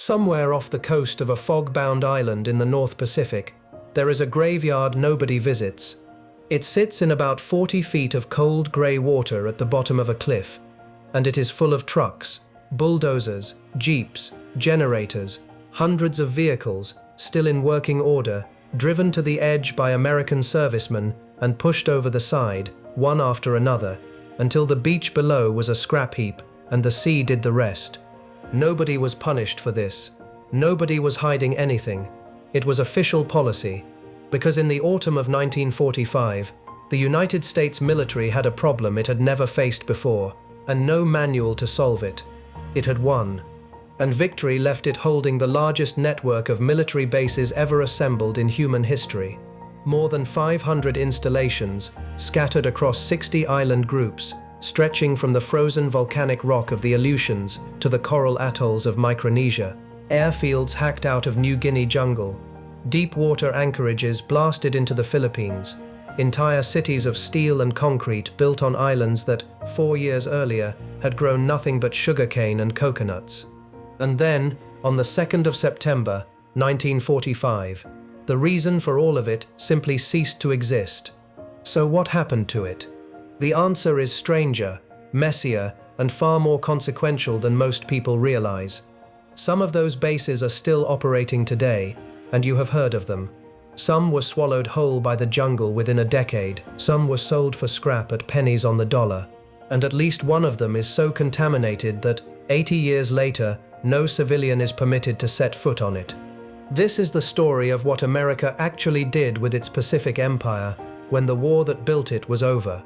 Somewhere off the coast of a fog-bound island in the North Pacific, there is a graveyard nobody visits. It sits in about 40 feet of cold grey water at the bottom of a cliff, and it is full of trucks, bulldozers, jeeps, generators, hundreds of vehicles, still in working order, driven to the edge by American servicemen and pushed over the side, one after another, until the beach below was a scrap heap and the sea did the rest. Nobody was punished for this. Nobody was hiding anything. It was official policy, because in the autumn of 1945, the United States military had a problem it had never faced before, and no manual to solve it. It had won. And victory left it holding the largest network of military bases ever assembled in human history. More than 500 installations, scattered across 60 island groups, stretching from the frozen volcanic rock of the Aleutians to the coral atolls of Micronesia, airfields hacked out of New Guinea jungle, deep water anchorages blasted into the Philippines, entire cities of steel and concrete built on islands that, 4 years earlier, had grown nothing but sugarcane and coconuts. And then, on the 2nd of September, 1945, the reason for all of it simply ceased to exist. So what happened to it? The answer is stranger, messier, and far more consequential than most people realize. Some of those bases are still operating today, and you have heard of them. Some were swallowed whole by the jungle within a decade, some were sold for scrap at pennies on the dollar, and at least one of them is so contaminated that, 80 years later, no civilian is permitted to set foot on it. This is the story of what America actually did with its Pacific Empire when the war that built it was over.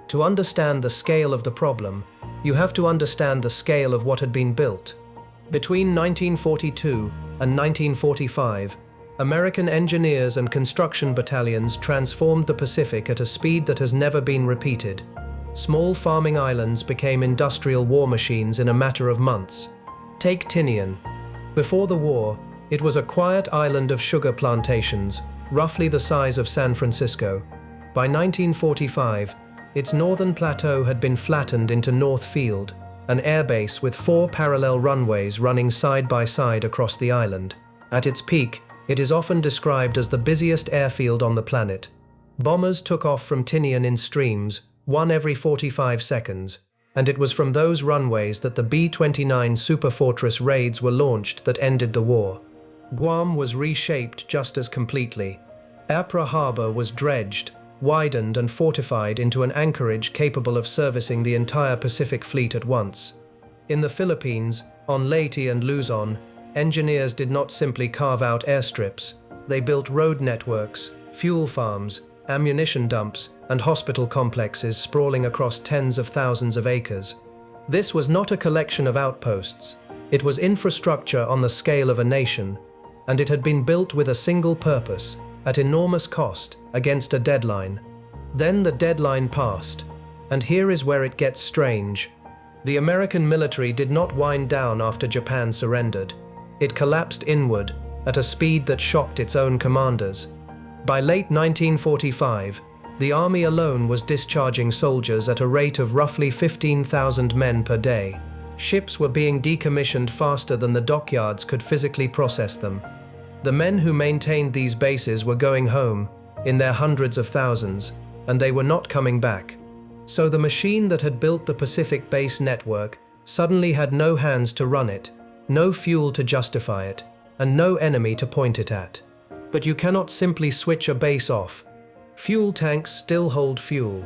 To understand the scale of the problem, you have to understand the scale of what had been built. Between 1942 and 1945, American engineers and construction battalions transformed the Pacific at a speed that has never been repeated. Small farming islands became industrial war machines in a matter of months. Take Tinian. Before the war, it was a quiet island of sugar plantations, roughly the size of San Francisco. By 1945, its northern plateau had been flattened into North Field, an airbase with 4 parallel runways running side by side across the island. At its peak, it is often described as the busiest airfield on the planet. Bombers took off from Tinian in streams, one every 45 seconds, and it was from those runways that the B-29 Superfortress raids were launched that ended the war. Guam was reshaped just as completely. Apra Harbor was dredged, widened and fortified into an anchorage capable of servicing the entire Pacific Fleet at once. In the Philippines, on Leyte and Luzon, engineers did not simply carve out airstrips. They built road networks, fuel farms, ammunition dumps, and hospital complexes sprawling across tens of thousands of acres. This was not a collection of outposts. It was infrastructure on the scale of a nation, and it had been built with a single purpose, at enormous cost, against a deadline. Then the deadline passed, and here is where it gets strange. The American military did not wind down after Japan surrendered. It collapsed inward, at a speed that shocked its own commanders. By late 1945, the army alone was discharging soldiers at a rate of roughly 15,000 men per day. Ships were being decommissioned faster than the dockyards could physically process them. The men who maintained these bases were going home, in their hundreds of thousands, and they were not coming back. So the machine that had built the Pacific Base network suddenly had no hands to run it, no fuel to justify it, and no enemy to point it at. But you cannot simply switch a base off. Fuel tanks still hold fuel.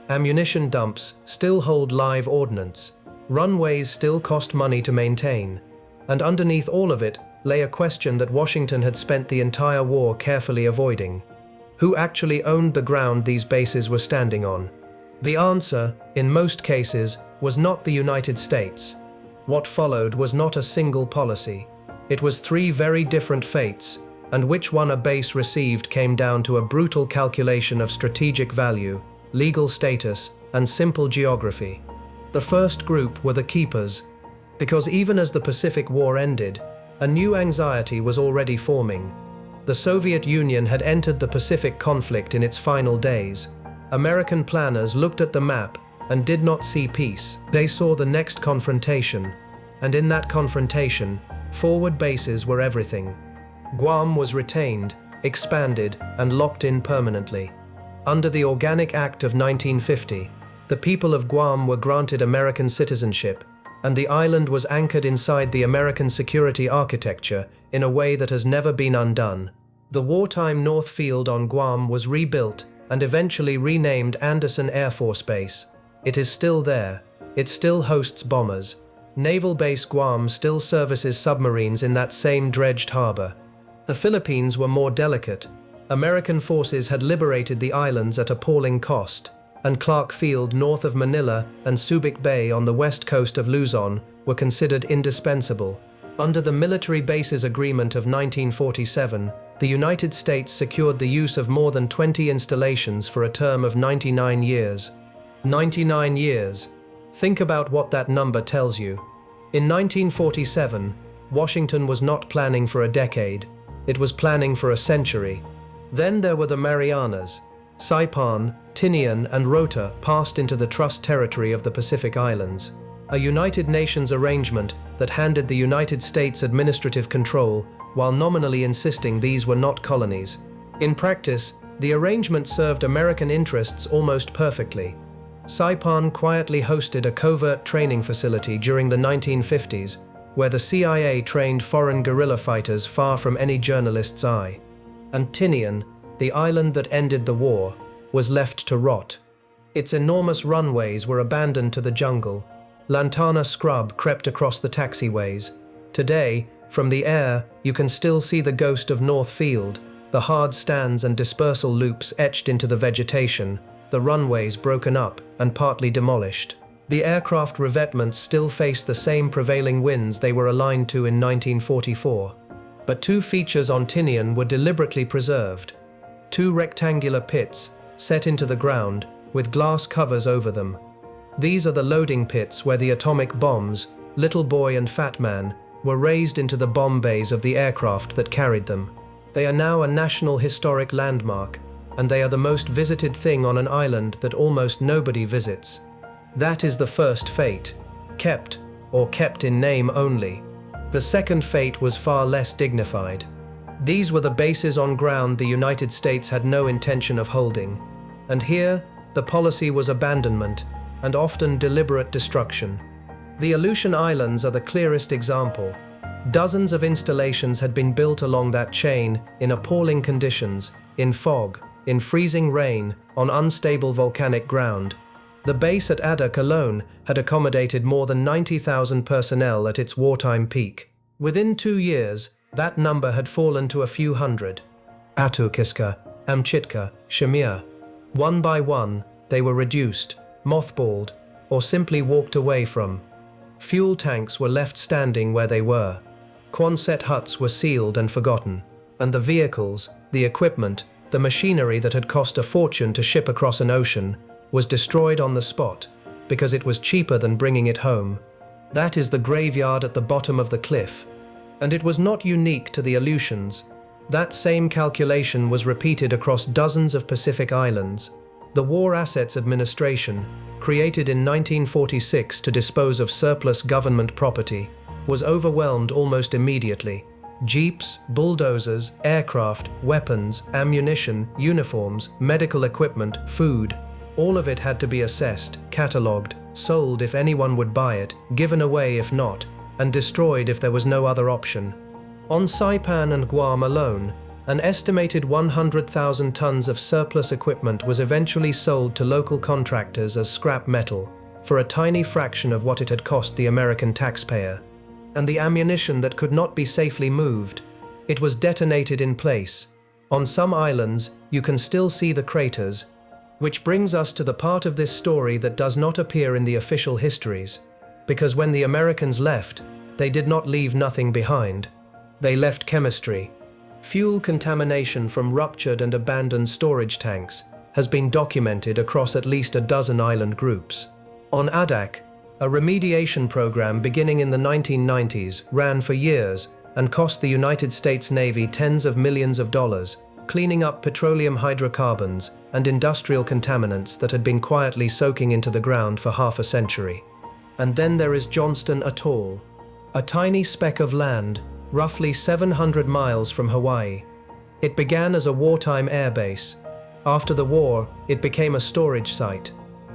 Ammunition dumps still hold live ordnance. Runways still cost money to maintain. And underneath all of it lay a question that Washington had spent the entire war carefully avoiding. Who actually owned the ground these bases were standing on? The answer, in most cases, was not the United States. What followed was not a single policy. It was 3 very different fates, and which one a base received came down to a brutal calculation of strategic value, legal status, and simple geography. The first group were the keepers, because even as the Pacific War ended, a new anxiety was already forming. The Soviet Union had entered the Pacific conflict in its final days. American planners looked at the map and did not see peace. They saw the next confrontation, and in that confrontation, Forward bases were everything. Guam was retained, expanded, and locked in permanently. Under the Organic Act of 1950, the people of Guam were granted American citizenship, and the island was anchored inside the American security architecture in a way that has never been undone. The wartime North Field on Guam was rebuilt and eventually renamed Anderson Air Force Base. It is still there. It still hosts bombers. Naval Base Guam still services submarines in that same dredged harbor. The Philippines were more delicate. American forces had liberated the islands at appalling cost, and Clark Field north of Manila and Subic Bay on the west coast of Luzon were considered indispensable. Under the Military Bases Agreement of 1947, the United States secured the use of more than 20 installations for a term of 99 years. 99 years. Think about what that number tells you. In 1947, Washington was not planning for a decade. It was planning for a century. Then there were the Marianas. Saipan, Tinian, and Rota passed into the trust territory of the Pacific Islands, a United Nations arrangement that handed the United States administrative control while nominally insisting these were not colonies. In practice, the arrangement served American interests almost perfectly. Saipan quietly hosted a covert training facility during the 1950s, where the CIA trained foreign guerrilla fighters far from any journalist's eye. And Tinian, the island that ended the war, was left to rot. Its enormous runways were abandoned to the jungle. Lantana scrub crept across the taxiways. Today, from the air, you can still see the ghost of North Field, the hard stands and dispersal loops etched into the vegetation, the runways broken up and partly demolished. The aircraft revetments still face the same prevailing winds they were aligned to in 1944. But two features on Tinian were deliberately preserved. Two rectangular pits, set into the ground, with glass covers over them. These are the loading pits where the atomic bombs, Little Boy and Fat Man, were raised into the bomb bays of the aircraft that carried them. They are now a national historic landmark, and they are the most visited thing on an island that almost nobody visits. That is the first fate, kept, or kept in name only. The second fate was far less dignified. These were the bases on ground the United States had no intention of holding, and here the policy was abandonment and often deliberate destruction. The Aleutian Islands are the clearest example. Dozens of installations had been built along that chain in appalling conditions, in fog, in freezing rain, on unstable volcanic ground. The base at Adak alone had accommodated more than 90,000 personnel at its wartime peak. Within 2 years, that number had fallen to a few hundred. Atukiska, Amchitka, Shamir. One by one, they were reduced, mothballed, or simply walked away from. Fuel tanks were left standing where they were. Quonset huts were sealed and forgotten, and the vehicles, the equipment, the machinery that had cost a fortune to ship across an ocean was destroyed on the spot because it was cheaper than bringing it home. That is the graveyard at the bottom of the cliff. And it was not unique to the Aleutians. That same calculation was repeated across dozens of Pacific islands. The War Assets Administration, created in 1946 to dispose of surplus government property, was overwhelmed almost immediately. Jeeps, bulldozers, aircraft, weapons, ammunition, uniforms, medical equipment, food, all of it had to be assessed, catalogued, sold if anyone would buy it, given away if not, and destroyed if there was no other option. On Saipan and Guam alone, an estimated 100,000 tons of surplus equipment was eventually sold to local contractors as scrap metal, for a tiny fraction of what it had cost the American taxpayer. And the ammunition that could not be safely moved, it was detonated in place. On some islands, you can still see the craters, which brings us to the part of this story that does not appear in the official histories, because when the Americans left, they did not leave nothing behind. They left chemistry. Fuel contamination from ruptured and abandoned storage tanks has been documented across at least a dozen island groups. On Adak, a remediation program beginning in the 1990s ran for years and cost the United States Navy tens of millions of dollars, cleaning up petroleum hydrocarbons and industrial contaminants that had been quietly soaking into the ground for half a century. And then there is Johnston Atoll, a tiny speck of land, roughly 700 miles from Hawaii. It began as a wartime airbase. After the war, it became a storage site.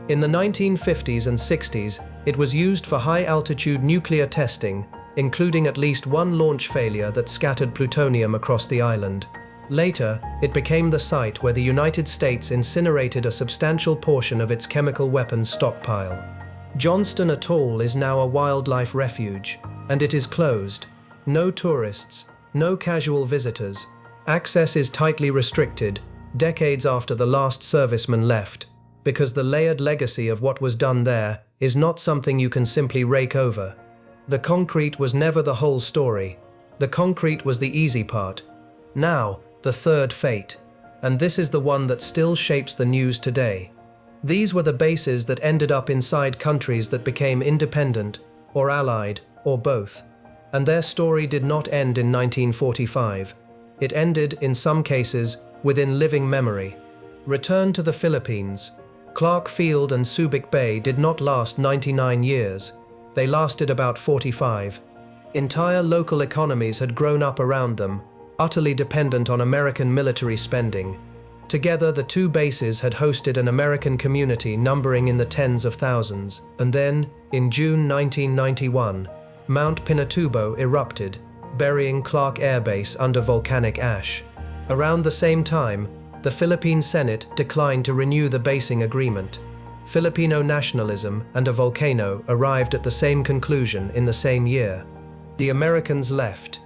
In the 1950s and 60s, it was used for high-altitude nuclear testing, including at least one launch failure that scattered plutonium across the island. Later, it became the site where the United States incinerated a substantial portion of its chemical weapons stockpile. Johnston Atoll is now a wildlife refuge, and it is closed. No tourists, no casual visitors. Access is tightly restricted, decades after the last serviceman left, because the layered legacy of what was done there is not something you can simply rake over. The concrete was never the whole story. The concrete was the easy part. Now, the third fate. And this is the one that still shapes the news today. These were the bases that ended up inside countries that became independent, or allied, or both. And their story did not end in 1945. It ended, in some cases, within living memory. Return to the Philippines. Clark Field and Subic Bay did not last 99 years. They lasted about 45. Entire local economies had grown up around them, utterly dependent on American military spending. Together, the two bases had hosted an American community numbering in the tens of thousands. And then, in June 1991, Mount Pinatubo erupted, burying Clark Air Base under volcanic ash. Around the same time, the Philippine Senate declined to renew the basing agreement. Filipino nationalism and a volcano arrived at the same conclusion in the same year. The Americans left.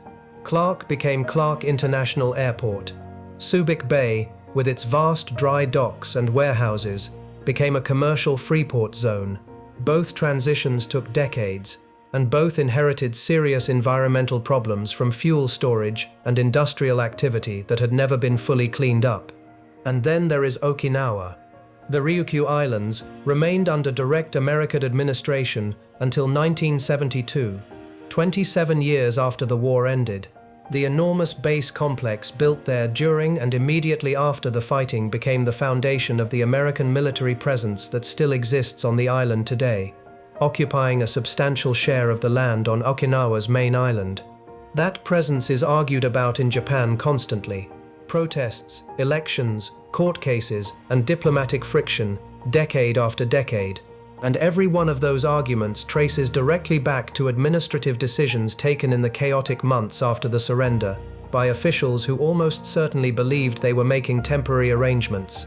Clark became Clark International Airport. Subic Bay, with its vast dry docks and warehouses, became a commercial freeport zone. Both transitions took decades, and both inherited serious environmental problems from fuel storage and industrial activity that had never been fully cleaned up. And then there is Okinawa. The Ryukyu Islands remained under direct American administration until 1972, 27 years after the war ended. The enormous base complex built there during and immediately after the fighting became the foundation of the American military presence that still exists on the island today, occupying a substantial share of the land on Okinawa's main island. That presence is argued about in Japan constantly. Protests, elections, court cases, and diplomatic friction, decade after decade. And every one of those arguments traces directly back to administrative decisions taken in the chaotic months after the surrender, by officials who almost certainly believed they were making temporary arrangements.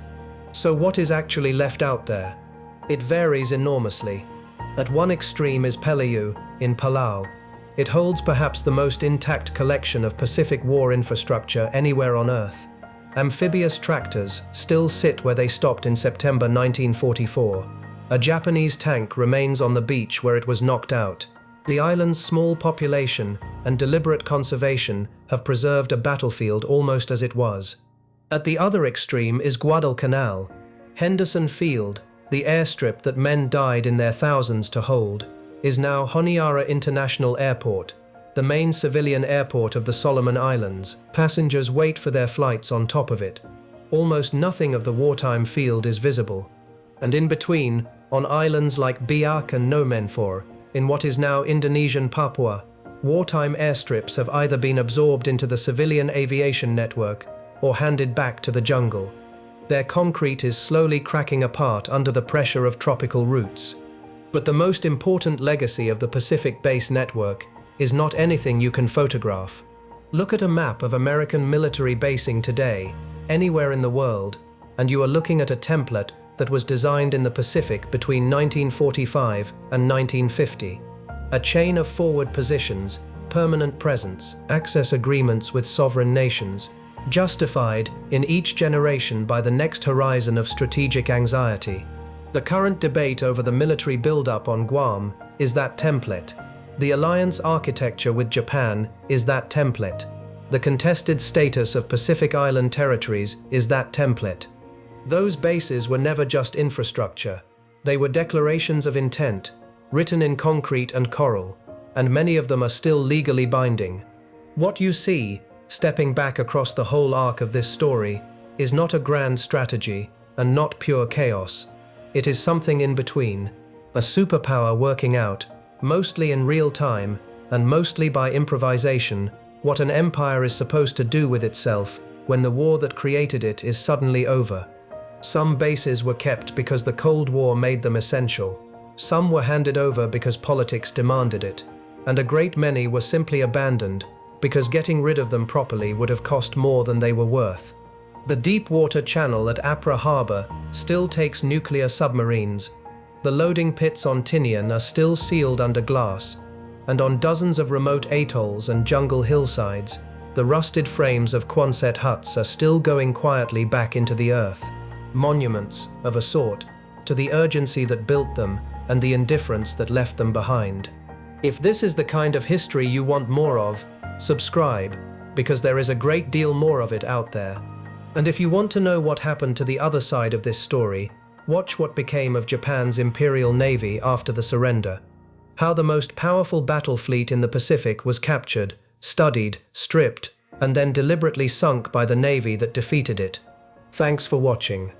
So what is actually left out there? It varies enormously. At one extreme is Peleliu, in Palau. It holds perhaps the most intact collection of Pacific War infrastructure anywhere on Earth. Amphibious tractors still sit where they stopped in September 1944. A Japanese tank remains on the beach where it was knocked out. The island's small population and deliberate conservation have preserved a battlefield almost as it was. At the other extreme is Guadalcanal. Henderson Field, the airstrip that men died in their thousands to hold, is now Honiara International Airport, the main civilian airport of the Solomon Islands. Passengers wait for their flights on top of it. Almost nothing of the wartime field is visible. And in between, on islands like Biak and Nomenfor, in what is now Indonesian Papua, wartime airstrips have either been absorbed into the civilian aviation network or handed back to the jungle. Their concrete is slowly cracking apart under the pressure of tropical roots. But the most important legacy of the Pacific Base Network is not anything you can photograph. Look at a map of American military basing today, anywhere in the world, and you are looking at a template that was designed in the Pacific between 1945 and 1950. A chain of forward positions, permanent presence, access agreements with sovereign nations, justified in each generation by the next horizon of strategic anxiety. The current debate over the military buildup on Guam is that template. The alliance architecture with Japan is that template. The contested status of Pacific Island territories is that template. Those bases were never just infrastructure. They were declarations of intent, written in concrete and coral, and many of them are still legally binding. What you see, stepping back across the whole arc of this story, is not a grand strategy and not pure chaos. It is something in between, a superpower working out, mostly in real time, and mostly by improvisation, what an empire is supposed to do with itself when the war that created it is suddenly over. Some bases were kept because the Cold War made them essential. Some were handed over because politics demanded it, and a great many were simply abandoned because getting rid of them properly would have cost more than they were worth. The deep water channel at Apra Harbor still takes nuclear submarines. The loading pits on Tinian are still sealed under glass, and on dozens of remote atolls and jungle hillsides, the rusted frames of Quonset huts are still going quietly back into the earth. Monuments, of a sort, to the urgency that built them and the indifference that left them behind. If this is the kind of history you want more of, subscribe, because there is a great deal more of it out there. And if you want to know what happened to the other side of this story, watch what became of Japan's Imperial Navy after the surrender. How the most powerful battle fleet in the Pacific was captured, studied, stripped, and then deliberately sunk by the navy that defeated it. Thanks for watching.